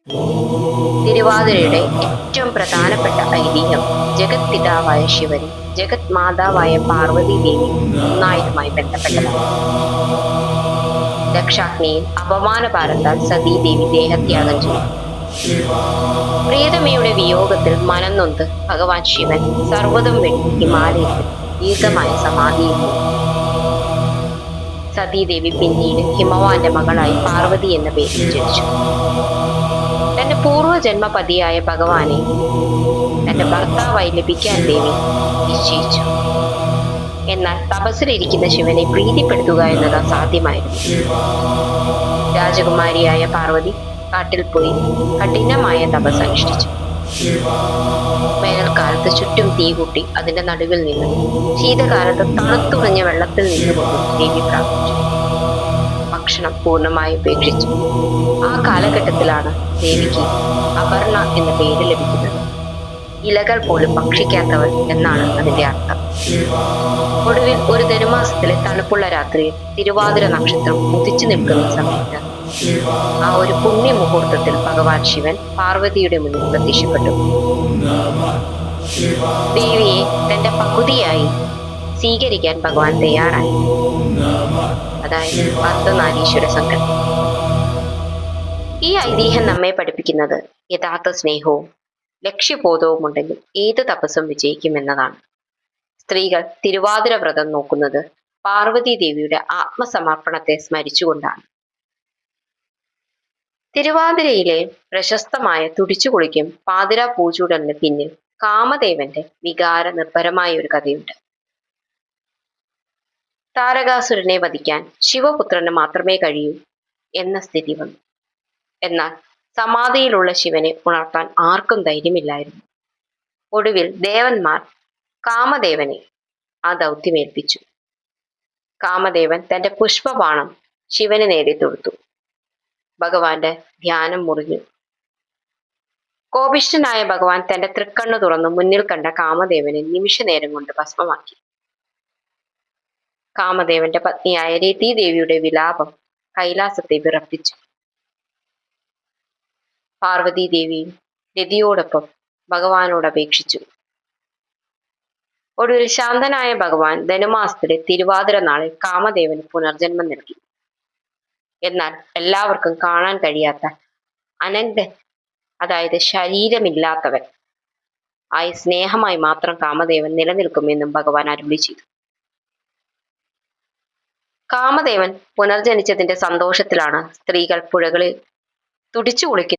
തിരുവാതിരയുടെ ഏറ്റവും പ്രധാനപ്പെട്ട ഐതിഹ്യം ജഗത് പിതാവായ ശിവനും ജഗത് മാതാവായ പാർവതി ദേവി ഒന്നായതുമായി ബന്ധപ്പെട്ടതാണ്. ദക്ഷാഗ്നിയിൽ അപമാനഭാരത്താൽ സതീദേവി ദേഹത്യാഗം ചെയ്തു. പ്രിയതമയുടെ വിയോഗത്തിൽ മനംനൊന്ത് ഭഗവാൻ ശിവൻ സർവ്വതും വെട്ടി ഹിമാലയത്തിൽ ദീർഘമായ സമാധിയിൽ. സതീദേവി പിന്നീട് ഹിമവാന്റെ മകളായി പാർവതി എന്ന പേരിൽ ജനിച്ചു. തന്റെ പൂർവ്വജന്മപതിയായ ഭഗവാനെ തന്റെ ഭർത്താവായി ലഭിക്കാൻ ദേവി നിശ്ചയിച്ചു. എന്നാൽ തപസ്സിലിരിക്കുന്ന ശിവനെ പ്രീതിപ്പെടുത്തുക എന്നത് അസാധ്യമായിരുന്നു. രാജകുമാരിയായ പാർവതി കാട്ടിൽ പോയി കഠിനമായ തപസ് അനുഷ്ഠിച്ചു. വേനൽക്കാലത്ത് ചുറ്റും തീ കൂട്ടി അതിന്റെ നടുവിൽ നിന്ന് ശീതകാലത്ത് തണുത്തുറഞ്ഞ വെള്ളത്തിൽ നിന്നുകൊണ്ട് ദേവി പ്രാർത്ഥിച്ചു. ഭക്ഷണം പൂർണ്ണമായി ഉപേക്ഷിച്ചു. ആ കാലഘട്ടത്തിലാണ് ദേവിക്ക് അപർണ എന്ന പേര് ലഭിക്കുന്നത്. ഇലകൾ പോലും ഭക്ഷിക്കാത്തവൾ എന്നാണ് അതിന്റെ അർത്ഥം. ഒടുവിൽ ഒരു ധനുമാസത്തിലെ തണുപ്പുള്ള രാത്രിയിൽ തിരുവാതിര നക്ഷത്രം ഉദിച്ചു നിൽക്കുന്ന സമയത്ത് ആ ഒരു പുണ്യ മുഹൂർത്തത്തിൽ ഭഗവാൻ ശിവൻ പാർവതിയുടെ മുന്നിൽ പ്രത്യക്ഷപ്പെട്ടു. ദേവിയെ തന്റെ പകുതിയായി സ്വീകരിക്കാൻ ഭഗവാൻ തയ്യാറായി. അതായത് അർദ്ധനാരീശ്വര സങ്കല്പം. ഈ ഐതിഹ്യം നമ്മെ പഠിപ്പിക്കുന്നത് യഥാർത്ഥ സ്നേഹവും ലക്ഷ്യബോധവും ഉണ്ടെങ്കിൽ ഏത് തപസ്സും വിജയിക്കുമെന്നതാണ്. സ്ത്രീകൾ തിരുവാതിര വ്രതം നോക്കുന്നത് പാർവതി ദേവിയുടെ ആത്മസമർപ്പണത്തെ സ്മരിച്ചുകൊണ്ടാണ്. തിരുവാതിരയിലെ പ്രശസ്തമായ തുടിച്ചുകുളിക്കും പാതിര പൂച്ചൂടലിന് പിന്നിൽ കാമദേവന്റെ വികാര നിർഭരമായ ഒരു കഥയുണ്ട്. താരകാസുരനെ വധിക്കാൻ ശിവപുത്രന് മാത്രമേ കഴിയൂ എന്ന സ്ഥിതി വന്നു. എന്നാൽ സമാധിയിലുള്ള ശിവനെ ഉണർത്താൻ ആർക്കും ധൈര്യമില്ലായിരുന്നു. ഒടുവിൽ ദേവന്മാർ കാമദേവനെ ആ ദൗത്യമേൽപ്പിച്ചു. കാമദേവൻ തന്റെ പുഷ്പബാണം ശിവന് നേരെ തൊടുത്തു. ഭഗവാന്റെ ധ്യാനം മുറിഞ്ഞു. കോപിഷ്ഠനായ ഭഗവാൻ തന്റെ തൃക്കണ്ണു തുറന്നു മുന്നിൽ കണ്ട കാമദേവനെ നിമിഷ നേരം കൊണ്ട് ഭസ്മമാക്കി. കാമദേവന്റെ പത്നിയായ രതീദേവിയുടെ വിലാപം കൈലാസത്തെ വിറപ്പിച്ചു. പാർവതി ദേവിയും രതിയോടൊപ്പം ഭഗവാനോട് അപേക്ഷിച്ചു. ഒടുവിൽ ശാന്തനായ ഭഗവാൻ ധനുമാസത്തിലെ തിരുവാതിര നാളിൽ കാമദേവന് പുനർജന്മം നൽകി. എന്നാൽ എല്ലാവർക്കും കാണാൻ കഴിയാത്ത അനന്തൻ, അതായത് ശരീരമില്ലാത്തവൻ ആയി സ്നേഹമായി മാത്രം കാമദേവൻ നിലനിൽക്കുമെന്നും ഭഗവാൻ അരുളി ചെയ്തു. കാമദേവൻ പുനർജനിച്ചതിന്റെ സന്തോഷത്തിലാണ് സ്ത്രീകൾ പുഴകളിൽ തുടിച്ചു കുളിക്കുന്നത്.